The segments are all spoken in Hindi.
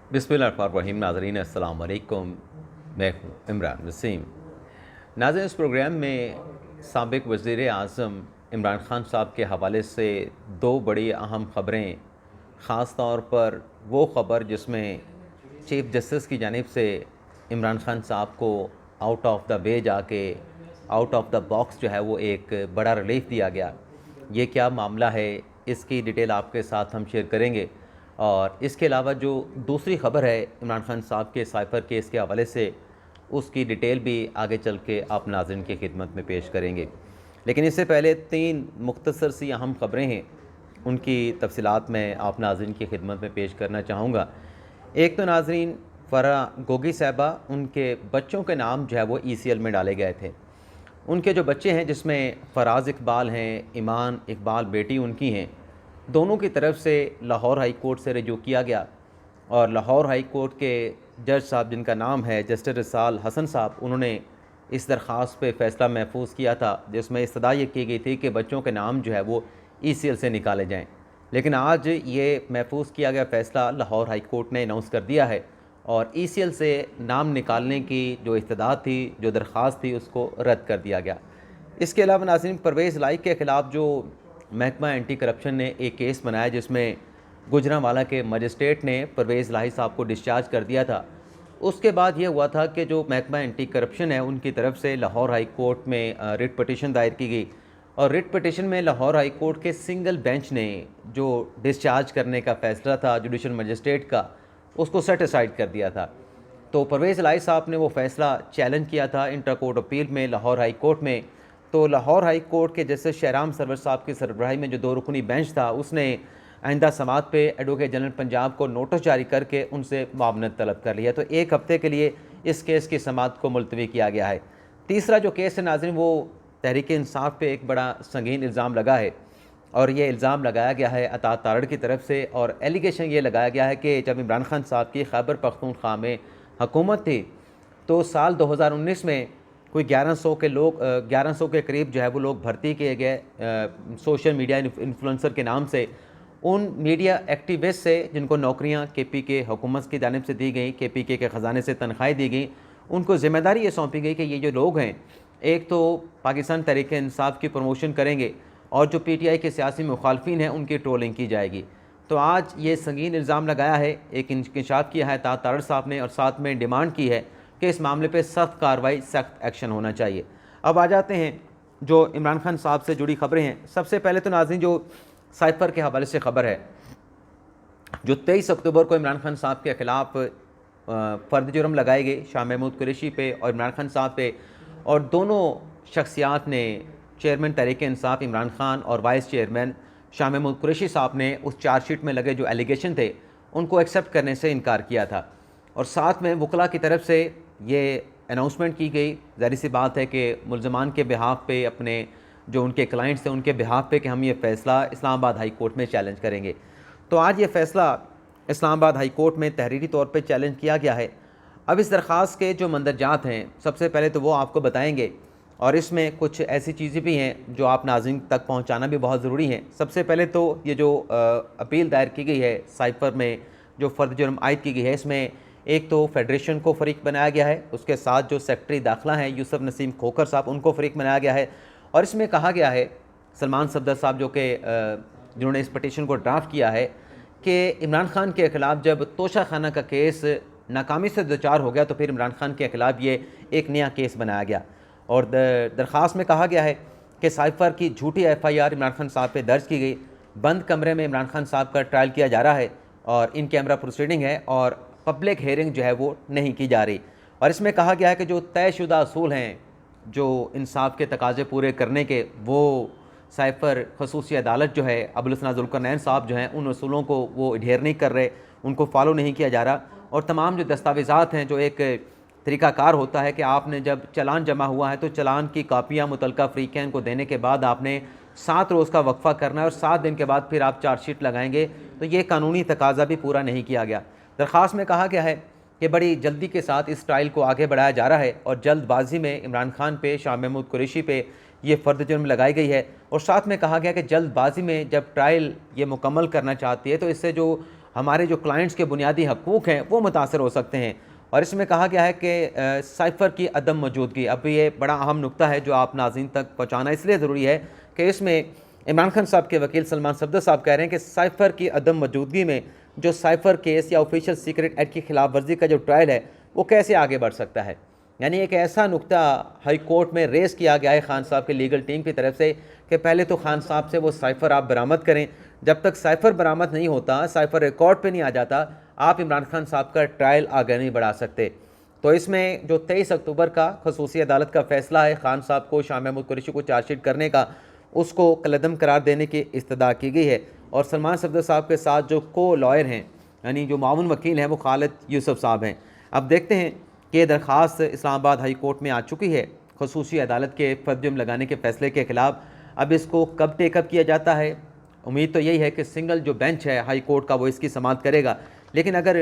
बिस्मिल्लाहिर्रहमानिर्रहीम। नाज़रीन अस्सलाम वालेकुम। मैं हूँ इमरान वसीम। नाज़रीन, इस प्रोग्राम में साबिक़ वज़ीर आज़म इमरान ख़ान साहब के हवाले से दो बड़ी अहम ख़बरें, ख़ास तौर पर वो ख़बर जिसमें चीफ़ जस्टिस की जानिब से इमरान ख़ान साहब को आउट ऑफ द वे जाके आउट ऑफ द बॉक्स जो है वो एक बड़ा रिलीफ़ दिया गया। ये क्या मामला है, इसकी डिटेल आपके साथ हम शेयर करेंगे। और इसके अलावा जो दूसरी ख़बर है इमरान ख़ान साहब के साइफ़र केस के हवाले से, उसकी डिटेल भी आगे चल के आप नाज़रीन की खिदमत में पेश करेंगे। लेकिन इससे पहले तीन मुख्तसर सी अहम ख़बरें हैं, उनकी तफ़सीलात मैं आप नाज़रीन की खिदमत में पेश करना चाहूँगा। एक तो नाज़रीन, फ़रा गोगी साहिबा, उनके बच्चों के नाम जो है वो ECL में डाले गए थे। उनके जो बच्चे हैं, जिसमें फ़राज़ इकबाल हैं, ईमान इकबाल बेटी उनकी हैं, दोनों की तरफ से लाहौर हाई कोर्ट से रजू किया गया। और लाहौर हाई कोर्ट के जज साहब, जिनका नाम है जस्टिस रिसाल हसन साहब, उन्होंने इस दरख्वास्त पे फ़ैसला महफूज किया था, जिसमें इस्तदा ये की गई थी कि बच्चों के नाम जो है वो ECL से निकाले जाएँ। लेकिन आज ये महफूज किया गया फ़ैसला लाहौर हाई कोर्ट ने अनाउंस कर दिया है और ECL से नाम निकालने की जो इस्तदा थी, जो दरख्वास्त थी, उसको रद्द कर दिया गया। इसके अलावा नाज़रीन, परवेज़ इलाही के ख़िलाफ़ जो महकमा एंटी करप्शन ने एक केस बनाया, जिसमें गुजरांवाला के मजिस्ट्रेट ने परवेज़ इलाही साहब को डिस्चार्ज कर दिया था। उसके बाद ये हुआ था कि जो महकमा एंटी करप्शन है, उनकी तरफ से लाहौर हाई कोर्ट में रिट पटिशन दायर की गई और रिट पटिशन में लाहौर हाई कोर्ट के सिंगल बेंच ने जो डिस्चार्ज करने का फ़ैसला था जुडिशल मजिस्ट्रेट का, उसको सेट असाइड कर दिया था। तो परवेज़ इलाही साहब ने वो फ़ैसला चैलेंज किया था इंटर कोर्ट अपील में लाहौर हाई कोर्ट में। तो लाहौर हाई कोर्ट के जस्टिस शहराम सरवर साहब की सरबराही में जो 2 रुकनी बेंच था, उसने आइंदा समात पे एडवोकेट जनरल पंजाब को नोटिस जारी करके उनसे मुआवनत तलब कर लिया। तो 1 हफ़्ते के लिए इस केस की समात को मुलतवी किया गया है। तीसरा जो केस है नाज़रीन, वो तहरीक इंसाफ पे एक बड़ा संगीन इल्ज़ाम लगा है और ये इल्ज़ाम लगाया गया है अता तारड़ की तरफ से। और एलिगेशन ये लगाया गया है कि जब इमरान खान साहब की खैबर पख्तूनख्वा में हुकूमत थी, तो साल 2019 में कोई 1100 के करीब जो है वो लोग भर्ती किए गए सोशल मीडिया इन्फ्लुएंसर के नाम से। उन मीडिया एक्टिविस्ट से जिनको नौकरियां KPK हुकूमत की जानिब से दी गई, KPK के ख़जाने से तनख्वाहें दी गई, उनको ज़िम्मेदारी ये सौंपी गई कि ये जो लोग हैं, एक तो पाकिस्तान तहरीक इंसाफ की प्रमोशन करेंगे और जो PTI के सियासी मुखालफिन हैं उनकी ट्रोलिंग की जाएगी। तो आज ये संगीन इल्ज़ाम लगाया है, एक इंकशाफ किया है तारड़ साहब ने और साथ में डिमांड की है कि इस मामले पे सख्त कार्रवाई, सख्त एक्शन होना चाहिए। अब आ जाते हैं जो इमरान खान साहब से जुड़ी खबरें हैं। सबसे पहले तो नाज़रीन, जो साइफ़र के हवाले से ख़बर है, जो 23 अक्टूबर को इमरान खान साहब के ख़िलाफ़ फ़र्द जुर्म लगाए गए शाह महमूद कुरैशी पे और इमरान खान साहब पे, और दोनों शख्सियात ने, चेयरमैन तहरीक इंसाफ इमरान खान और वाइस चेयरमैन शाह महमूद कुरैशी साहब ने उस चार्जशीट में लगे जो एलिगेशन थे उनको एक्सेप्ट करने से इनकार किया था। और साथ में वकला की तरफ से ये अनाउंसमेंट की गई, ज़ाहिर सी बात है कि मुल्ज़मान के बिहाफ़ पे, अपने जो उनके क्लाइंट्स हैं उनके बिहाफ़ पे, कि हम ये फ़ैसला इस्लामाबाद हाई कोर्ट में चैलेंज करेंगे। तो आज ये फ़ैसला इस्लामाबाद हाई कोर्ट में तहरीरी तौर पे चैलेंज किया गया है। अब इस दरख्वास्त के जो मंदरजात हैं, सबसे पहले तो वो आपको बताएंगे और इसमें कुछ ऐसी चीज़ें भी हैं जो आप नाज़रीन तक पहुंचाना भी बहुत ज़रूरी है। सबसे पहले तो ये जो अपील दायर की गई है, साइफ़र में जो फ़र्द जुर्म आयद की गई है, इसमें एक तो फेडरेशन को फ़रीक बनाया गया है, उसके साथ जो सेक्रेटरी दाखिला हैं यूसुफ नसीम खोखर साहब, उनको फ़रीक बनाया गया है। और इसमें कहा गया है, सलमान सफदर साहब जो कि जिन्होंने इस पटिशन को ड्राफ्ट किया है, कि इमरान खान के ख़िलाफ़ जब तोशा खाना का केस नाकामी से दो-चार हो गया, तो फिर इमरान खान के ख़िलाफ़ ये एक नया केस बनाया गया। और दरख्वास्त में कहा गया है कि साइफ़र की झूठी FIR इमरान खान साहब पे दर्ज की गई, बंद कमरे में इमरान खान साहब का ट्रायल किया जा रहा है और इन कैमरा प्रोसीडिंग है और पब्लिक हेयरिंग जो है वो नहीं की जा रही। और इसमें कहा गया है कि जो तयशुदा असूल हैं, जो इंसाफ के तकाज़े पूरे करने के, वो साइफ़र खसूसी अदालत जो है, अबुल हसन ज़ुल्करनैन साहब जो हैं, उन असूलों को वो एडहेर नहीं कर रहे, उनको फॉलो नहीं किया जा रहा। और तमाम जो दस्तावेज़ात हैं, जो एक तरीक़ाकार होता है कि आपने जब चालान जमा हुआ है तो चालान की कापियाँ मुतलका फ़रीक़ैन को देने के बाद आपने 7 रोज़ का वक्फ़ा करना है और 7 दिन के बाद फिर आप चार्जशीट लगाएंगे, तो ये कानूनी तकाज़ा भी पूरा नहीं किया गया। दरख्वास्त में कहा गया है कि बड़ी जल्दी के साथ इस ट्रायल को आगे बढ़ाया जा रहा है और जल्दबाजी में इमरान खान पे, शाह महमूद कुरैशी पे ये फ़र्द जुर्म लगाई गई है। और साथ में कहा गया कि जल्दबाजी में जब ट्रायल ये मुकम्मल करना चाहती है, तो इससे जो हमारे जो क्लाइंट्स के बुनियादी हकूक़ हैं वो मुतासर हो सकते हैं। और इसमें कहा गया है कि साइफ़र की अदम मौजूदगी, अब ये बड़ा अहम नुक्ता है जो आप नाज़रीन तक पहुँचाना इसलिए ज़रूरी है कि इसमें इमरान खान साहब के वकील सलमान सफदर साहब कह रहे हैं कि साइफ़र की अदम मौजूदगी में जो साइफ़र केस या ऑफिशियल सीक्रेट एक्ट की खिलाफ वर्जी का जो ट्रायल है वो कैसे आगे बढ़ सकता है। यानी एक ऐसा नुक्ता हाई कोर्ट में रेज़ किया गया है खान साहब की लीगल टीम की तरफ से कि पहले तो खान साहब से वो साइफ़र आप बरामद करें। जब तक साइफ़र बरामद नहीं होता, साइफ़र रिकॉर्ड पे नहीं आ जाता, आप इमरान खान साहब का ट्रायल आगे नहीं बढ़ा सकते। तो इसमें जो 23 अक्टूबर का खसूसी अदालत का फ़ैसला है खान साहब को शाह महमूद कुरैशी को चार्जशीट करने का, उसको कलअदम करार देने की इस्तदा की गई है। और सलमान सफदर साहब के साथ जो को लॉयर हैं, यानी जो मामून वकील हैं, वो खालिद यूसुफ साहब हैं। अब देखते हैं कि दरख्वास्त इस्लामाबाद हाई कोर्ट में आ चुकी है खसूसी अदालत के फर्जुर्म लगाने के फ़ैसले के ख़िलाफ़। अब इसको कब टेकअप किया जाता है, उम्मीद तो यही है कि सिंगल जो बेंच है हाई कोर्ट का वो इसकी समाअत करेगा। लेकिन अगर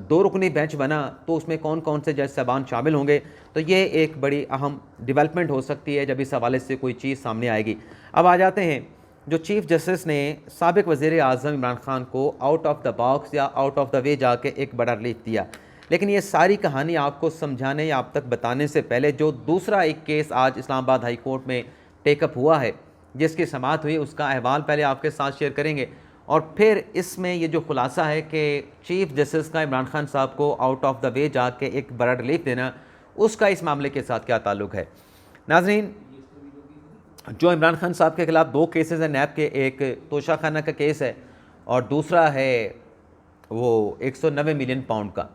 दो रुकनी बेंच बना तो उसमें कौन कौन से जज साहबान शामिल होंगे, तो ये एक बड़ी अहम डेवलपमेंट हो सकती है जब इस हवाले से कोई चीज़ सामने आएगी। अब आ जाते हैं, जो चीफ़ जस्टिस ने साबिक़ वज़ीर आज़म इमरान खान को आउट ऑफ द बॉक्स या आउट ऑफ द वे जाके एक बड़ा रिलीफ दिया। लेकिन ये सारी कहानी आपको समझाने या आप तक बताने से पहले जो दूसरा एक केस आज इस्लामाबाद हाई कोर्ट में टेकअप हुआ है, जिसकी समाअत हुई, उसका अहवाल पहले आपके साथ शेयर करेंगे। और फिर इसमें ये जो खुलासा है कि चीफ़ जस्टिस का इमरान खान साहब को आउट ऑफ द वे जाके एक बड़ा रिलीफ देना, उसका इस मामले के साथ क्या ताल्लुक़ है। नाज़रीन, जो इमरान खान साहब के ख़िलाफ़ दो केसेस हैं नैब के, एक तोशाखाना का केस है और दूसरा है वो 190 मिलियन पाउंड का।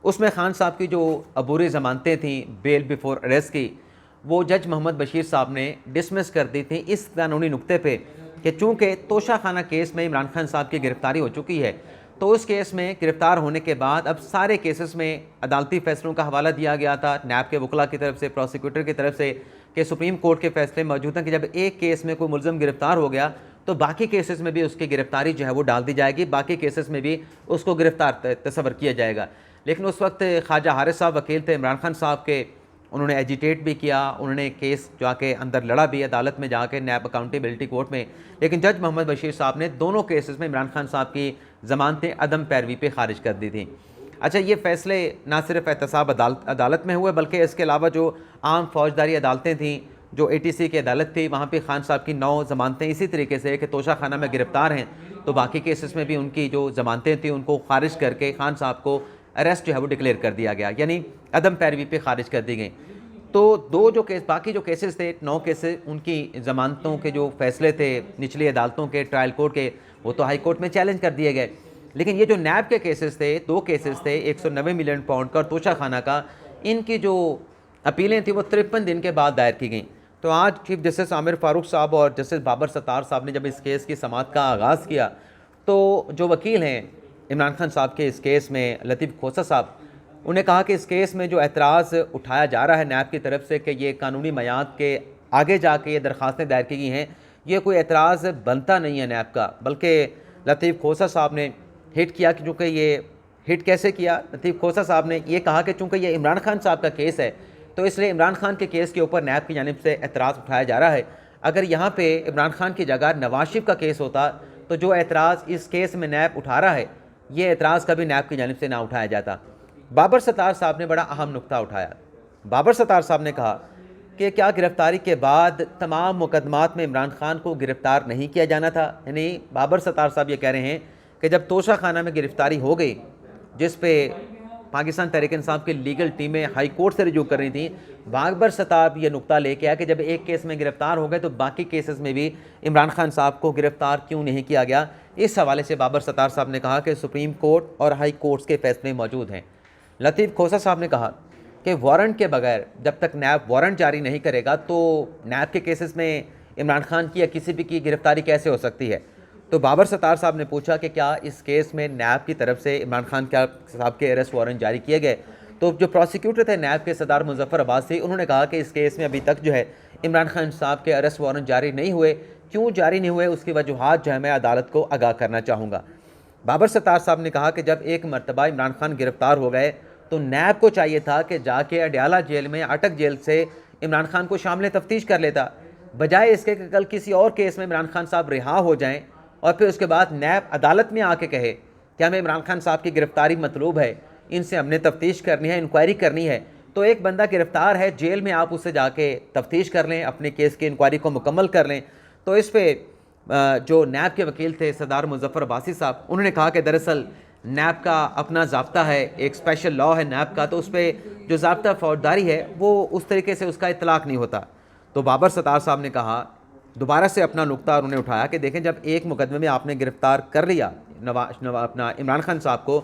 उसमें खान साहब की जो अबूरी ज़मानतें थी बेल बिफोर अरेस्ट की, वो जज मोहम्मद बशीर साहब ने डिसमिस कर दी थी इस कानूनी नुक्ते पे कि चूँकि तोशाखाना केस में इमरान खान साहब की गिरफ़्तारी हो चुकी है, तो उस केस में गिरफ़्तार होने के बाद अब सारे केसेस में अदालती फ़ैसलों का हवाला दिया गया था नैब के वकला की तरफ से, प्रोसिक्यूटर की तरफ से, कि सुप्रीम कोर्ट के फ़ैसले मौजूद हैं कि जब एक केस में कोई मुलज़म गिरफ़्तार हो गया तो बाकी केसेस में भी उसकी गिरफ़्तारी जो है वो डाल दी जाएगी, बाकी केसेस में भी उसको गिरफ़्तार तस्वर किया जाएगा। लेकिन उस वक्त ख्वाजा हारिस साहब वकील थे इमरान खान साहब के, उन्होंने एजिटेट भी किया, उन्होंने केस जाके अंदर लड़ा भी अदालत में जाके नैब अकाउंटेबिलिटी कोर्ट में। लेकिन जज मोहम्मद बशीर साहब ने दोनों केसेस में इमरान खान साहब की ज़मानतें अदम पैरवी पे खारिज कर दी थी। अच्छा, ये फ़ैसले ना सिर्फ एहतसाब अदालत में हुए बल्कि इसके अलावा जो आम फौजदारी अदालतें थीं, जो ATC की अदालत थी, वहाँ पे खान साहब की 9 ज़मानतें इसी तरीके से कि तोशाखाना में गिरफ़्तार हैं तो बाकी केसेस में भी उनकी जो ज़मानतें थी उनको खारिज करके खान साहब को अरेस्ट जो है वो डिक्लेयर कर दिया गया, यानी अदम पैरवी पे खारिज कर दी गई। तो दो जो केस, बाकी जो केसेस थे 9 केसेस, उनकी ज़मानतों के जो फ़ैसले थे निचली अदालतों के, ट्रायल कोर्ट के, वो तो हाई कोर्ट में चैलेंज कर दिए गए। लेकिन ये जो नैब के केसेस थे, 2 केसेस थे 190 मिलियन पाउंड का और तोशाखाना का, इनकी जो अपीलें थी वो 53 दिन के बाद दायर की गई। तो आज चीफ जस्टिस आमिर फ़ारूक साहब और जस्टिस बाबर सत्तार साहब ने जब इस केस की समाअत का आगाज़ किया तो जो वकील हैं इमरान खान साहब के इस केस में, लतीफ़ खोसा साहब, उन्हें कहा कि इस केस में जो एतराज़ उठाया जा रहा है नैब की तरफ से कि ये कानूनी मयाद के आगे जाके ये दरख्वास्तें दायर की गई हैं, ये कोई एतराज़ बनता नहीं है नैब का। बल्कि लतीफ़ खोसा साहब ने हिट किया कि चूँकि ये हिट कैसे किया, लतीफ़ खोसा साहब ने ये कहा कि चूँकि ये इमरान खान साहब का केस है तो इसलिए इमरान खान के केस के ऊपर नैब की जानिब से एतराज़ उठाया जा रहा है। अगर यहाँ पे इमरान खान की जगह नवाज शरीफ का केस होता तो जो एतराज़ इस केस में नैब उठा रहा है, ये एतराज़ कभी नैब की जानिब से ना उठाया जाता। बाबर सत्तार साहब ने बड़ा अहम नुक्ता उठाया। बाबर सत्तार साहब ने कहा कि क्या गिरफ़्तारी के बाद तमाम मुकदमात में इमरान खान को गिरफ़्तार नहीं किया जाना था। यानी बाबर सत्तार साहब ये कह रहे हैं कि जब तोशाखाना में गिरफ़्तारी हो गई, जिस पे पाकिस्तान तहरीक इंसाफ की लीगल टीमें हाई कोर्ट से रिजू कर रही थी, बाबर सत्तार ये नुक्ता लेके आया कि जब एक केस में गिरफ़्तार हो गए तो बाकी केसेस में भी इमरान खान साहब को गिरफ़्तार क्यों नहीं किया गया। इस हवाले से बाबर सत्तार साहब ने कहा कि सुप्रीम कोर्ट और हाई कोर्ट्स के फैसले मौजूद हैं। लतीफ़ खोसा साहब ने कहा कि वारंट के बगैर जब तक नैब वारंट जारी नहीं करेगा तो नैब के केसेस में इमरान खान की या किसी भी की गिरफ़्तारी कैसे हो सकती है। तो बाबर सत्तार साहब ने पूछा कि क्या इस केस में नैब की तरफ से इमरान खान साहब के अरेस्ट वारंट जारी किए गए। तो जो प्रोसिक्यूटर थे नैब के सरदार मुजफ्फर अब्बास थे, उन्होंने कहा कि इस केस में अभी तक जो है इमरान खान साहब के अरेस्ट वारंट जारी नहीं हुए। क्यों जारी नहीं हुए, उसकी वजूहात जो है मैं अदालत को आगाह करना चाहूँगा। बाबर सत्तार साहब ने कहा कि जब एक मरतबा इमरान खान गिरफ़्तार हो गए तो नैब को चाहिए था कि जाके अडयाला जेल में, अटक जेल से इमरान खान को शामिल तफ्तीश कर लेता, बजाय इसके कि कल किसी और केस में इमरान खान साहब रिहा हो जाएं और फिर उसके बाद नैब अदालत में आके कहे कि हमें इमरान खान साहब की गिरफ़्तारी मतलूब है, इनसे हमने तफ्तीश करनी है, इंक्वायरी करनी है। तो एक बंदा गिरफ़्तार है जेल में, आप उससे जाके तफ्तीश कर लें, अपने केस की इंक्वायरी को मुकम्मल कर लें। तो इस पर जो नैब के वकील थे सरदार मुज़फ़्फ़र अब्बासी साहब, उन्होंने कहा कि दरअसल नैब का अपना ज़ाब्ता है, एक स्पेशल लॉ है नैब का, तो उस पर जो ज़ाब्ता फौजदारी है वो उस तरीके से उसका इतलाक़ नहीं होता। तो बाबर सत्तार साहब ने कहा, दोबारा से अपना नुक्ता उन्होंने उठाया कि देखें, जब एक मुकदमे में आपने गिरफ़्तार कर लिया अपना इमरान खान साहब को,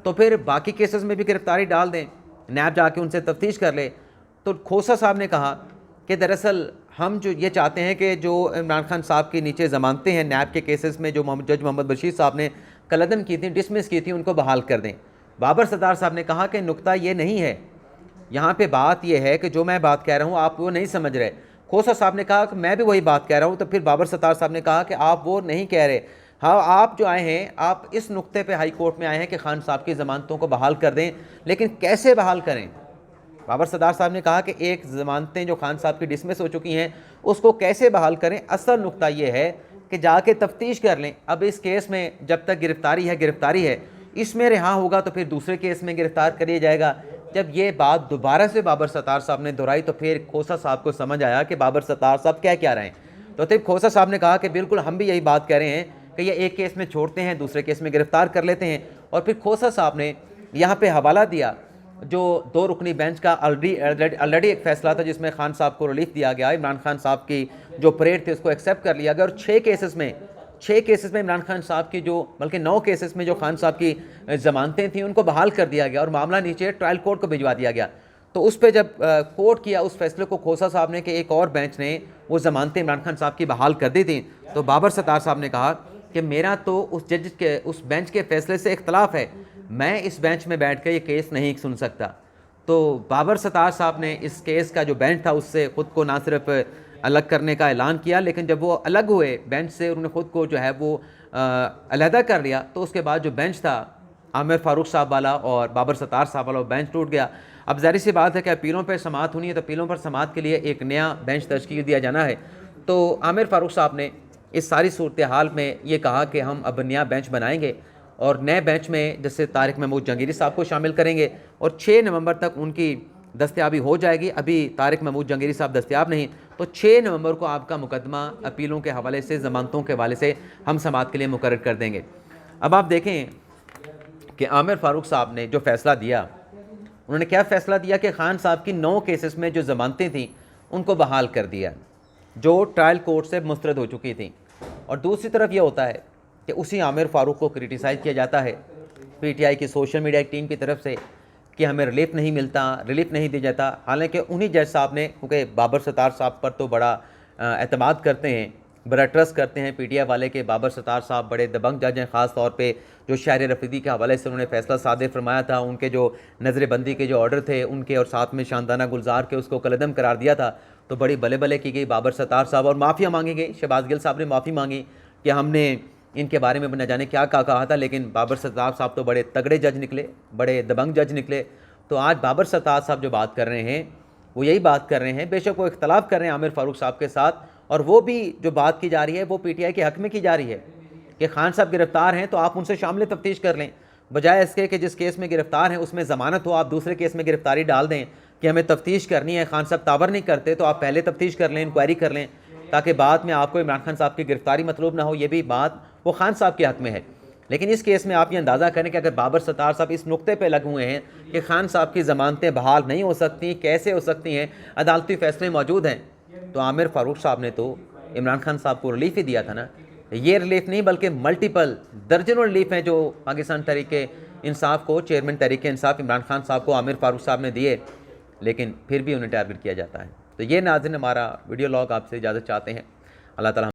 तो फिर बाकी केसेस में भी गिरफ़्तारी डाल दें, नैब जाके उनसे तफ्तीश कर ले। तो खोसा साहब ने कहा कि दरअसल हम जो ये चाहते हैं कि जो इमरान खान साहब के नीचे ज़मानतें हैं नैब के केसेस में, जो जज मोहम्मद बशीर साहब ने कलअदम की थी, डिसमिस की थी, उनको बहाल कर दें। बाबर सत्तार साहब ने कहा कि नुक्ता ये नहीं है, यहाँ पे बात यह है कि जो मैं बात कह रहा हूँ आप वो नहीं समझ रहे। खोसा साहब ने कहा कि मैं भी वही बात कह रहा हूँ। तो फिर बाबर सत्तार साहब ने कहा कि आप वो नहीं कह रहे, हाँ आप जो आए हैं, आप इस नुक्ते पे हाई कोर्ट में आए हैं कि खान साहब की ज़मानतों को बहाल कर दें, लेकिन कैसे बहाल करें। बाबर सत्तार साहब ने कहा कि एक ज़मानतें जो खान साहब की डिसमिस हो चुकी हैं उसको कैसे बहाल करें। असल नुक्ता ये है कि जाके तफ्तीश कर लें। अब इस केस में जब तक गिरफ़्तारी है, इसमें रिहा होगा तो फिर दूसरे केस में गिरफ़्तार कर लिया जाएगा। जब ये बात दोबारा से बाबर सत्तार साहब ने दोहराई तो फिर खोसा साहब को समझ आया कि बाबर सत्तार साहब क्या रहे हैं। तो तब खोसा साहब ने कहा कि बिल्कुल हम भी यही बात कह रहे हैं कि ये एक केस में छोड़ते हैं, दूसरे केस में गिरफ़्तार कर लेते हैं। और फिर खोसा साहब ने यहाँ पे हवाला दिया जो 2 रुकनी बेंच का ऑलरेडी एक फ़ैसला था जिसमें खान साहब को रिलीफ दिया गया, इमरान खान साहब की जो परेड थी उसको एक्सेप्ट कर लिया गया। और 6 केसेस में इमरान खान साहब की जो, बल्कि 9 केसेस में जो खान साहब की ज़मानतें थीं उनको बहाल कर दिया गया और मामला नीचे ट्रायल कोर्ट को भिजवा दिया गया। तो उस पर जब कोर्ट किया उस फैसले को खोसा साहब ने कि एक और बेंच ने वो ज़मानतें इमरान खान साहब की बहाल कर दी थी, तो बाबर सत्तार साहब ने कहा कि मेरा तो उस जज के, उस बेंच के फैसले से इख्तलाफ है, मैं इस बेंच में बैठ कर ये केस नहीं सुन सकता। तो बाबर सत्तार साहब ने इस केस का जो बेंच था उससे ख़ुद को ना सिर्फ अलग करने का ऐलान किया, लेकिन जब वो अलग हुए बेंच से, उन्होंने ख़ुद को जो है वो अलहदा कर लिया, तो उसके बाद जो बेंच था आमिर फ़ारूक साहब वाला और बाबर सत्तार साहब वाला, वो बेंच टूट गया। अब ज़ाहिर सी बात है कि अपीलों पर समाअत होनी है, तो अपीलों पर समाअत के लिए एक नया बेंच तश्कील दिया जाना है। तो आमिर फ़ारूक साहब ने इस सारी सूरत हाल में ये कहा कि हम अब नया बेंच बनाएंगे और नए बेंच में जैसे तारिक महमूद जहांगीरी साहब को शामिल करेंगे और 6 नवंबर तक उनकी दस्तयाबी हो जाएगी। अभी तारिक महमूद जहांगीरी साहब दस्तयाब नहीं, तो 6 नवंबर को आपका मुकदमा अपीलों के हवाले से, ज़मानतों के हवाले से हम समाअत के लिए मुकर्रर कर देंगे। अब आप देखें कि आमिर फ़ारूक साहब ने जो फ़ैसला दिया, उन्होंने क्या फ़ैसला दिया कि खान साहब की 9 केसेस में जो ज़मानतें थीं उनको बहाल कर दिया जो ट्रायल कोर्ट से मुस्तरद हो चुकी थी। और दूसरी तरफ ये होता है कि उसी आमिर फ़ारूक को क्रिटिसाइज़ किया जाता है पीटीआई की सोशल मीडिया टीम की तरफ से कि हमें रिलीफ नहीं मिलता, रिलीफ नहीं दिया जाता। हालांकि उन्हीं जज साहब ने, क्योंकि बाबर सत्तार साहब पर तो बड़ा एतमाद करते हैं, बड़ा ट्रस्ट करते हैं पीटीआई वाले के, बाबर सत्तार साहब बड़े दबंग जज हैं। ख़ास तौर पे जो शायर रफीदी के हवाले से उन्होंने फ़ैसला सादे फरमाया था, उनके जो नज़रबंदी के जो ऑर्डर थे उनके, और साथ में शानदाना गुलजार के, उसको कलअदम करार दिया था, तो बड़ी बले बले की गई बाबर सत्तार साहब और माफ़िया मांगी गई। शहबाज गिल साहब ने माफ़ी मांगी कि हमने इनके बारे में न जाने क्या कहा था, लेकिन बाबर सत्तार साहब तो बड़े तगड़े जज निकले, बड़े दबंग जज निकले। तो आज बाबर सत्तार साहब जो बात कर रहे हैं वो यही बात कर रहे हैं, बेशक वो इख्तलाफ कर रहे हैं आमिर फ़ारूक साहब के साथ, और वो भी जो बात की जा रही है वो पीटीआई के हक़ में की जा रही है कि खान साहब गिरफ़्तार हैं तो आप उनसे शामिल तफ्तीश कर लें, बजाय इसके कि जिस केस में गिरफ़्तार हैं उसमें ज़मानत हो, आप दूसरे केस में गिरफ़्तारी डाल दें कि हमें तफ्तीश करनी है। खान साहब ताबर नहीं करते तो आप पहले तफ्तीश कर लें, इंक्वायरी कर लें, ताकि बाद में आपको इमरान खान साहब की गिरफ़्तारी मतलूब ना हो। ये भी बात वो खान साहब के हक़ में है। लेकिन इस केस में आप ये अंदाज़ा करें कि अगर बाबर सत्तार साहब इस नुक्ते पे लगे हुए हैं कि खान साहब की ज़मानतें बहाल नहीं हो सकती, कैसे हो सकती हैं, अदालती फ़ैसले मौजूद हैं, तो आमिर फ़ारूक साहब ने तो इमरान खान साहब को रिलीफ ही दिया था ना। ये रिलीफ नहीं बल्कि मल्टीपल दर्जनों रिलीफ हैं जो पाकिस्तान तहरीक इंसाफ को, चेयरमैन तहरीक इंसाफ इमरान खान साहब को आमिर फ़ारूक साहब ने दिए, लेकिन फिर भी उन्हें टारगेट किया जाता है। तो ये नाज़रीन हमारा वीडियो लॉग आपसे इजाज़त चाहते हैं। अल्लाह ताला